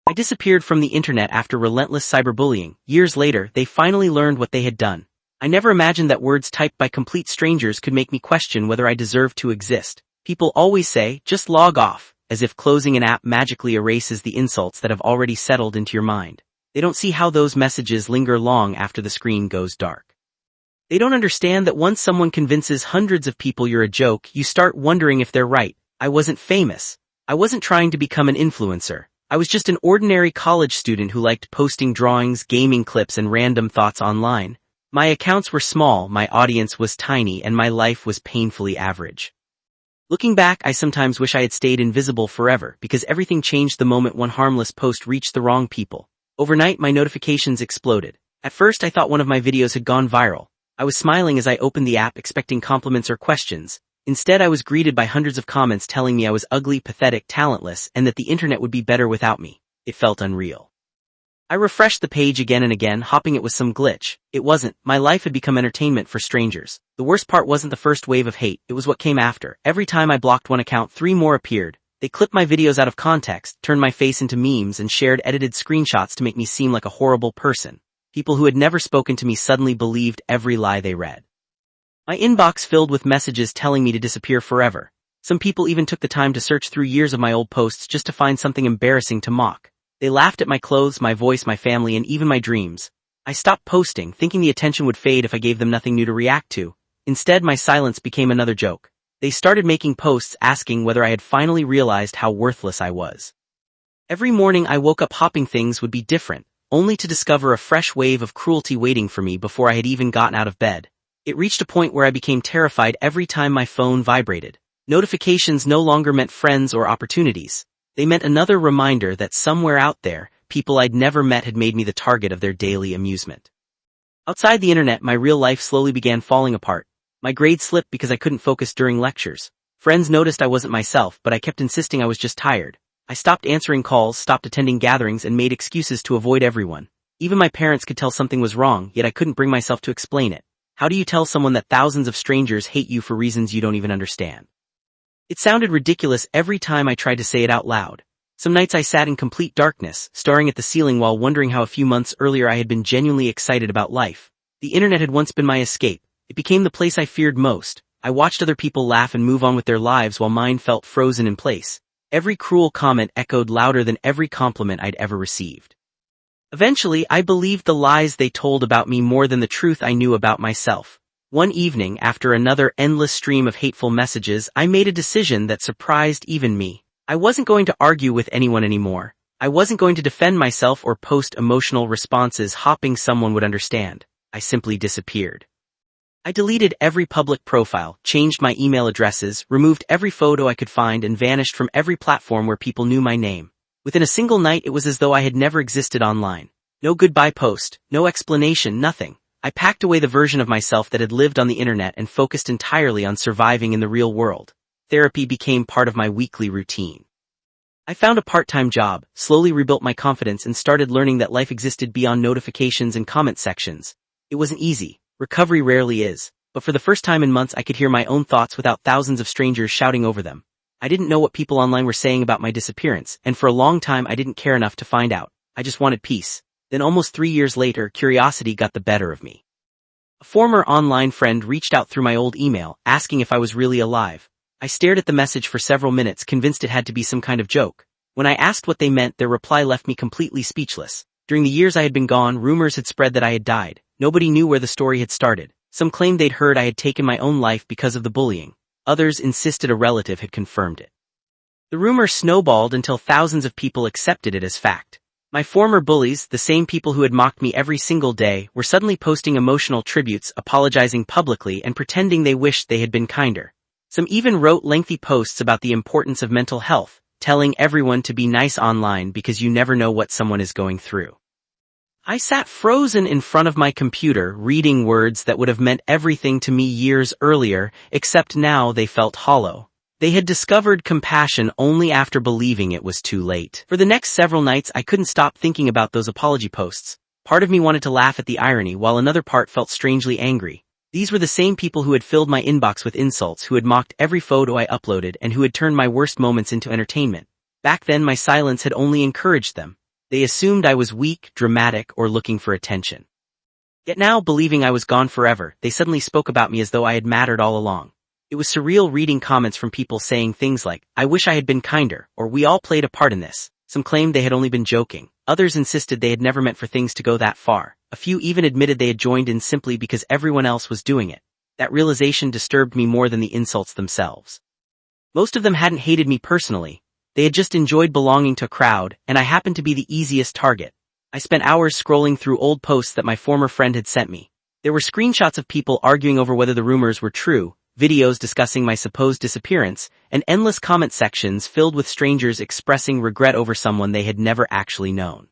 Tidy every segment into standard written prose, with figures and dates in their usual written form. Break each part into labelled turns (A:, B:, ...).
A: I disappeared from the internet after relentless cyberbullying. Years later, they finally learned what they had done. I never imagined that words typed by complete strangers could make me question whether I deserved to exist. People always say, just log off, as if closing an app magically erases the insults that have already settled into your mind. They don't see how those messages linger long after the screen goes dark. They don't understand that once someone convinces hundreds of people you're a joke, you start wondering if they're right. I wasn't famous. I wasn't trying to become an influencer. I was just an ordinary college student who liked posting drawings, gaming clips, and random thoughts online. My accounts were small, my audience was tiny, and my life was painfully average. Looking back, I sometimes wish I had stayed invisible forever, because everything changed the moment one harmless post reached the wrong people. Overnight, my notifications exploded. At first, I thought one of my videos had gone viral. I was smiling as I opened the app, expecting compliments or questions. Instead, I was greeted by hundreds of comments telling me I was ugly, pathetic, talentless, and that the internet would be better without me. It felt unreal. I refreshed the page again and again, hoping it was some glitch. It wasn't. My life had become entertainment for strangers. The worst part wasn't the first wave of hate, it was what came after. Every time I blocked one account, 3 more appeared. They clipped my videos out of context, turned my face into memes, and shared edited screenshots to make me seem like a horrible person. People who had never spoken to me suddenly believed every lie they read. My inbox filled with messages telling me to disappear forever. Some people even took the time to search through years of my old posts just to find something embarrassing to mock. They laughed at my clothes, my voice, my family, and even my dreams. I stopped posting, thinking the attention would fade if I gave them nothing new to react to. Instead, my silence became another joke. They started making posts asking whether I had finally realized how worthless I was. Every morning I woke up hoping things would be different, only to discover a fresh wave of cruelty waiting for me before I had even gotten out of bed. It reached a point where I became terrified every time my phone vibrated. Notifications no longer meant friends or opportunities. They meant another reminder that somewhere out there, people I'd never met had made me the target of their daily amusement. Outside the internet, my real life slowly began falling apart. My grades slipped because I couldn't focus during lectures. Friends noticed I wasn't myself, but I kept insisting I was just tired. I stopped answering calls, stopped attending gatherings, and made excuses to avoid everyone. Even my parents could tell something was wrong, yet I couldn't bring myself to explain it. How do you tell someone that thousands of strangers hate you for reasons you don't even understand? It sounded ridiculous every time I tried to say it out loud. Some nights I sat in complete darkness, staring at the ceiling while wondering how a few months earlier I had been genuinely excited about life. The internet had once been my escape. It became the place I feared most. I watched other people laugh and move on with their lives while mine felt frozen in place. Every cruel comment echoed louder than every compliment I'd ever received. Eventually, I believed the lies they told about me more than the truth I knew about myself. One evening, after another endless stream of hateful messages, I made a decision that surprised even me. I wasn't going to argue with anyone anymore. I wasn't going to defend myself or post emotional responses hoping someone would understand. I simply disappeared. I deleted every public profile, changed my email addresses, removed every photo I could find, and vanished from every platform where people knew my name. Within a single night, it was as though I had never existed online. No goodbye post, no explanation, nothing. I packed away the version of myself that had lived on the internet and focused entirely on surviving in the real world. Therapy became part of my weekly routine. I found a part-time job, slowly rebuilt my confidence, and started learning that life existed beyond notifications and comment sections. It wasn't easy. Recovery rarely is. But for the first time in months, I could hear my own thoughts without thousands of strangers shouting over them. I didn't know what people online were saying about my disappearance, and for a long time I didn't care enough to find out. I just wanted peace. Then almost 3 years later, curiosity got the better of me. A former online friend reached out through my old email, asking if I was really alive. I stared at the message for several minutes, convinced it had to be some kind of joke. When I asked what they meant, their reply left me completely speechless. During the years I had been gone, rumors had spread that I had died. Nobody knew where the story had started. Some claimed they'd heard I had taken my own life because of the bullying. Others insisted a relative had confirmed it. The rumor snowballed until thousands of people accepted it as fact. My former bullies, the same people who had mocked me every single day, were suddenly posting emotional tributes, apologizing publicly, and pretending they wished they had been kinder. Some even wrote lengthy posts about the importance of mental health, telling everyone to be nice online because you never know what someone is going through. I sat frozen in front of my computer, reading words that would have meant everything to me years earlier, except now they felt hollow. They had discovered compassion only after believing it was too late. For the next several nights, I couldn't stop thinking about those apology posts. Part of me wanted to laugh at the irony, while another part felt strangely angry. These were the same people who had filled my inbox with insults, who had mocked every photo I uploaded, and who had turned my worst moments into entertainment. Back then, my silence had only encouraged them. They assumed I was weak, dramatic, or looking for attention. Yet now, believing I was gone forever, they suddenly spoke about me as though I had mattered all along. It was surreal reading comments from people saying things like, "I wish I had been kinder," or "We all played a part in this." Some claimed they had only been joking. Others insisted they had never meant for things to go that far. A few even admitted they had joined in simply because everyone else was doing it. That realization disturbed me more than the insults themselves. Most of them hadn't hated me personally. They had just enjoyed belonging to a crowd, and I happened to be the easiest target. I spent hours scrolling through old posts that my former friend had sent me. There were screenshots of people arguing over whether the rumors were true, videos discussing my supposed disappearance, and endless comment sections filled with strangers expressing regret over someone they had never actually known.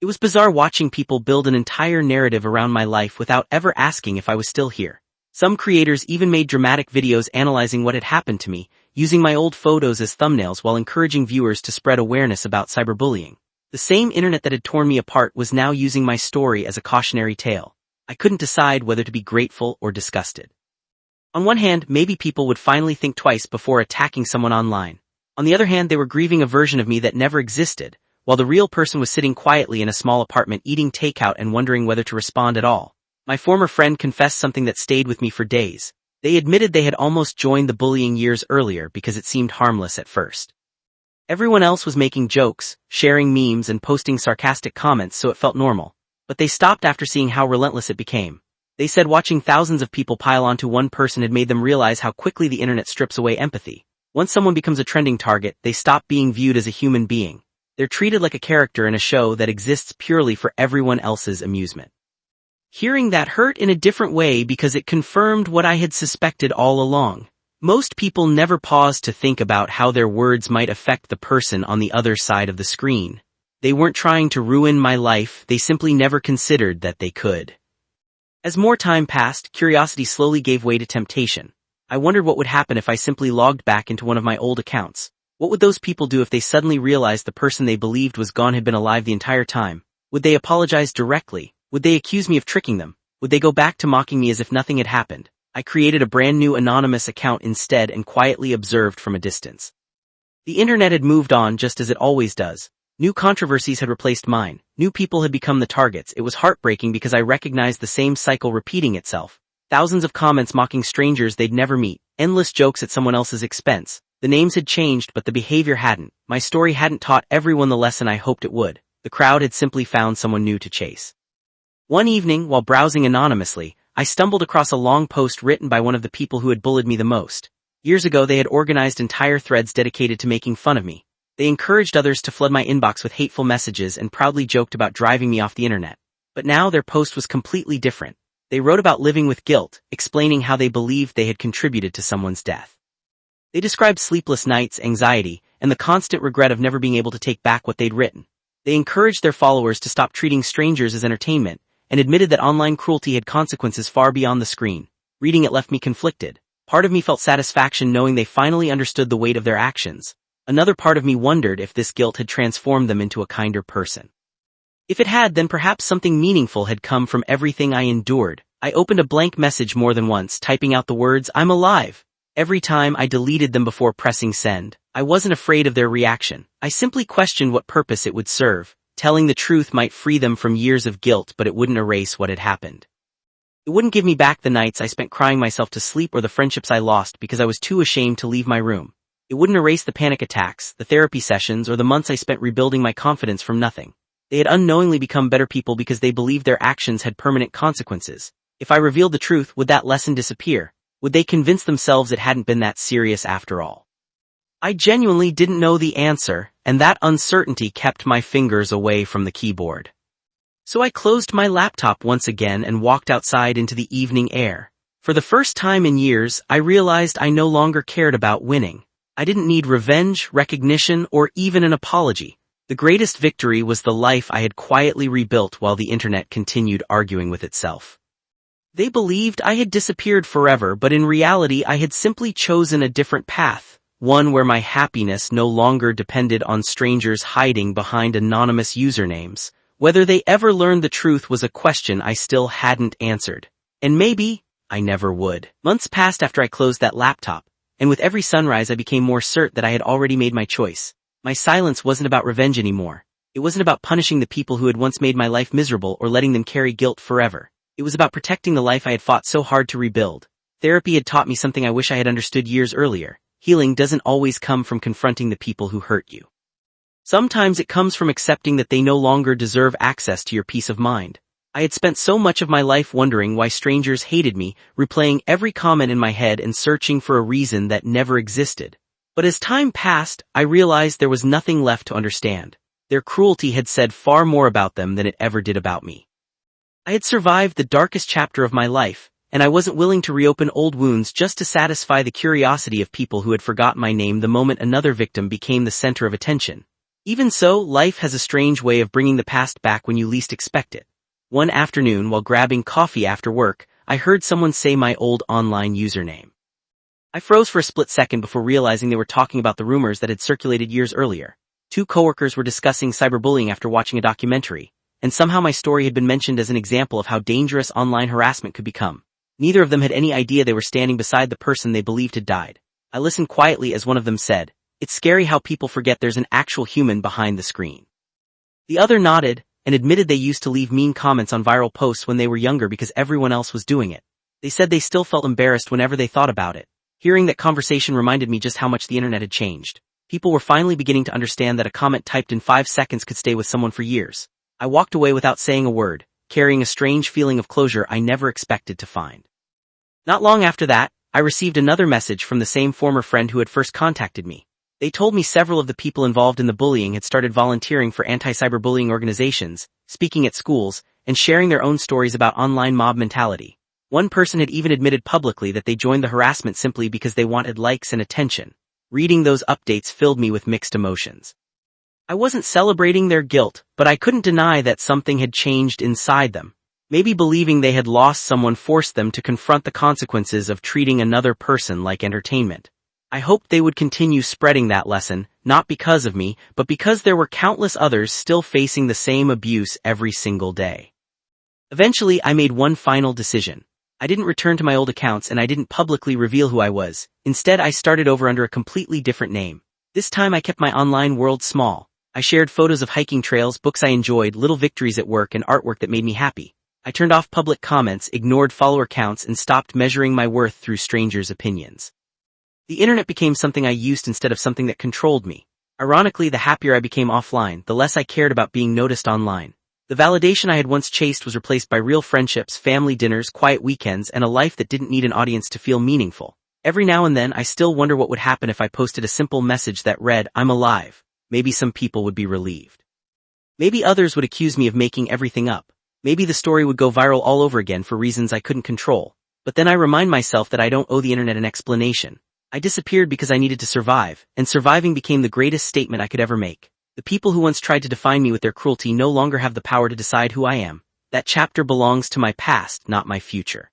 A: It was bizarre watching people build an entire narrative around my life without ever asking if I was still here. Some creators even made dramatic videos analyzing what had happened to me, using my old photos as thumbnails while encouraging viewers to spread awareness about cyberbullying. The same internet that had torn me apart was now using my story as a cautionary tale. I couldn't decide whether to be grateful or disgusted. On one hand, maybe people would finally think twice before attacking someone online. On the other hand, they were grieving a version of me that never existed, while the real person was sitting quietly in a small apartment eating takeout and wondering whether to respond at all. My former friend confessed something that stayed with me for days. They admitted they had almost joined the bullying years earlier because it seemed harmless at first. Everyone else was making jokes, sharing memes, and posting sarcastic comments, so it felt normal. But they stopped after seeing how relentless it became. They said watching thousands of people pile onto one person had made them realize how quickly the internet strips away empathy. Once someone becomes a trending target, they stop being viewed as a human being. They're treated like a character in a show that exists purely for everyone else's amusement. Hearing that hurt in a different way because it confirmed what I had suspected all along. Most people never pause to think about how their words might affect the person on the other side of the screen. They weren't trying to ruin my life, they simply never considered that they could. As more time passed, curiosity slowly gave way to temptation. I wondered what would happen if I simply logged back into one of my old accounts. What would those people do if they suddenly realized the person they believed was gone had been alive the entire time? Would they apologize directly? Would they accuse me of tricking them? Would they go back to mocking me as if nothing had happened? I created a brand new anonymous account instead and quietly observed from a distance. The internet had moved on just as it always does. New controversies had replaced mine. New people had become the targets. It was heartbreaking because I recognized the same cycle repeating itself. Thousands of comments mocking strangers they'd never meet. Endless jokes at someone else's expense. The names had changed, but the behavior hadn't. My story hadn't taught everyone the lesson I hoped it would. The crowd had simply found someone new to chase. One evening, while browsing anonymously, I stumbled across a long post written by one of the people who had bullied me the most. Years ago, they had organized entire threads dedicated to making fun of me. They encouraged others to flood my inbox with hateful messages and proudly joked about driving me off the internet. But now their post was completely different. They wrote about living with guilt, explaining how they believed they had contributed to someone's death. They described sleepless nights, anxiety, and the constant regret of never being able to take back what they'd written. They encouraged their followers to stop treating strangers as entertainment, and admitted that online cruelty had consequences far beyond the screen. Reading it left me conflicted. Part of me felt satisfaction knowing they finally understood the weight of their actions. Another part of me wondered if this guilt had transformed them into a kinder person. If it had, then perhaps something meaningful had come from everything I endured. I opened a blank message more than once, typing out the words, "I'm alive." Every time I deleted them before pressing send. I wasn't afraid of their reaction. I simply questioned what purpose it would serve. Telling the truth might free them from years of guilt, but it wouldn't erase what had happened. It wouldn't give me back the nights I spent crying myself to sleep or the friendships I lost because I was too ashamed to leave my room. It wouldn't erase the panic attacks, the therapy sessions, or the months I spent rebuilding my confidence from nothing. They had unknowingly become better people because they believed their actions had permanent consequences. If I revealed the truth, would that lesson disappear? Would they convince themselves it hadn't been that serious after all? I genuinely didn't know the answer, and that uncertainty kept my fingers away from the keyboard. So I closed my laptop once again and walked outside into the evening air. For the first time in years, I realized I no longer cared about winning. I didn't need revenge, recognition, or even an apology. The greatest victory was the life I had quietly rebuilt while the internet continued arguing with itself. They believed I had disappeared forever, but in reality I had simply chosen a different path. One where my happiness no longer depended on strangers hiding behind anonymous usernames. Whether they ever learned the truth was a question I still hadn't answered. And maybe I never would. Months passed after I closed that laptop, and with every sunrise I became more certain that I had already made my choice. My silence wasn't about revenge anymore. It wasn't about punishing the people who had once made my life miserable or letting them carry guilt forever. It was about protecting the life I had fought so hard to rebuild. Therapy had taught me something I wish I had understood years earlier. Healing doesn't always come from confronting the people who hurt you. Sometimes it comes from accepting that they no longer deserve access to your peace of mind. I had spent so much of my life wondering why strangers hated me, replaying every comment in my head and searching for a reason that never existed. But as time passed, I realized there was nothing left to understand. Their cruelty had said far more about them than it ever did about me. I had survived the darkest chapter of my life, and I wasn't willing to reopen old wounds just to satisfy the curiosity of people who had forgotten my name the moment another victim became the center of attention. Even so, life has a strange way of bringing the past back when you least expect it. One afternoon, while grabbing coffee after work, I heard someone say my old online username. I froze for a split second before realizing they were talking about the rumors that had circulated years earlier. Two coworkers were discussing cyberbullying after watching a documentary, and somehow my story had been mentioned as an example of how dangerous online harassment could become. Neither of them had any idea they were standing beside the person they believed had died. I listened quietly as one of them said, "It's scary how people forget there's an actual human behind the screen." The other nodded, and admitted they used to leave mean comments on viral posts when they were younger because everyone else was doing it. They said they still felt embarrassed whenever they thought about it. Hearing that conversation reminded me just how much the internet had changed. People were finally beginning to understand that a comment typed in 5 seconds could stay with someone for years. I walked away without saying a word, carrying a strange feeling of closure I never expected to find. Not long after that, I received another message from the same former friend who had first contacted me. They told me several of the people involved in the bullying had started volunteering for anti-cyberbullying organizations, speaking at schools, and sharing their own stories about online mob mentality. One person had even admitted publicly that they joined the harassment simply because they wanted likes and attention. Reading those updates filled me with mixed emotions. I wasn't celebrating their guilt, but I couldn't deny that something had changed inside them. Maybe believing they had lost someone forced them to confront the consequences of treating another person like entertainment. I hoped they would continue spreading that lesson, not because of me, but because there were countless others still facing the same abuse every single day. Eventually, I made one final decision. I didn't return to my old accounts and I didn't publicly reveal who I was. Instead, I started over under a completely different name. This time I kept my online world small. I shared photos of hiking trails, books I enjoyed, little victories at work, and artwork that made me happy. I turned off public comments, ignored follower counts, and stopped measuring my worth through strangers' opinions. The internet became something I used instead of something that controlled me. Ironically, the happier I became offline, the less I cared about being noticed online. The validation I had once chased was replaced by real friendships, family dinners, quiet weekends, and a life that didn't need an audience to feel meaningful. Every now and then, I still wonder what would happen if I posted a simple message that read, "I'm alive." Maybe some people would be relieved. Maybe others would accuse me of making everything up. Maybe the story would go viral all over again for reasons I couldn't control. But then I remind myself that I don't owe the internet an explanation. I disappeared because I needed to survive, and surviving became the greatest statement I could ever make. The people who once tried to define me with their cruelty no longer have the power to decide who I am. That chapter belongs to my past, not my future.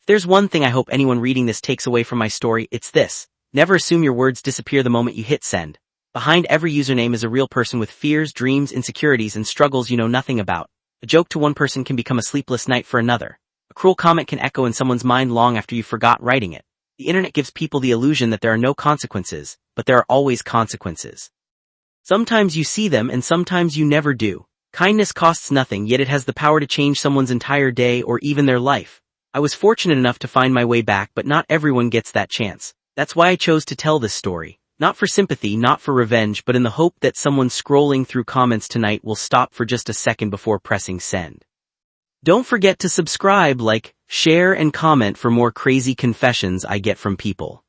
A: If there's one thing I hope anyone reading this takes away from my story, it's this. Never assume your words disappear the moment you hit send. Behind every username is a real person with fears, dreams, insecurities, and struggles you know nothing about. A joke to one person can become a sleepless night for another. A cruel comment can echo in someone's mind long after you forgot writing it. The internet gives people the illusion that there are no consequences, but there are always consequences. Sometimes you see them and sometimes you never do. Kindness costs nothing, yet it has the power to change someone's entire day or even their life. I was fortunate enough to find my way back, but not everyone gets that chance. That's why I chose to tell this story. Not for sympathy, not for revenge, but in the hope that someone scrolling through comments tonight will stop for just a second before pressing send. Don't forget to subscribe, like, share, and comment for more crazy confessions I get from people.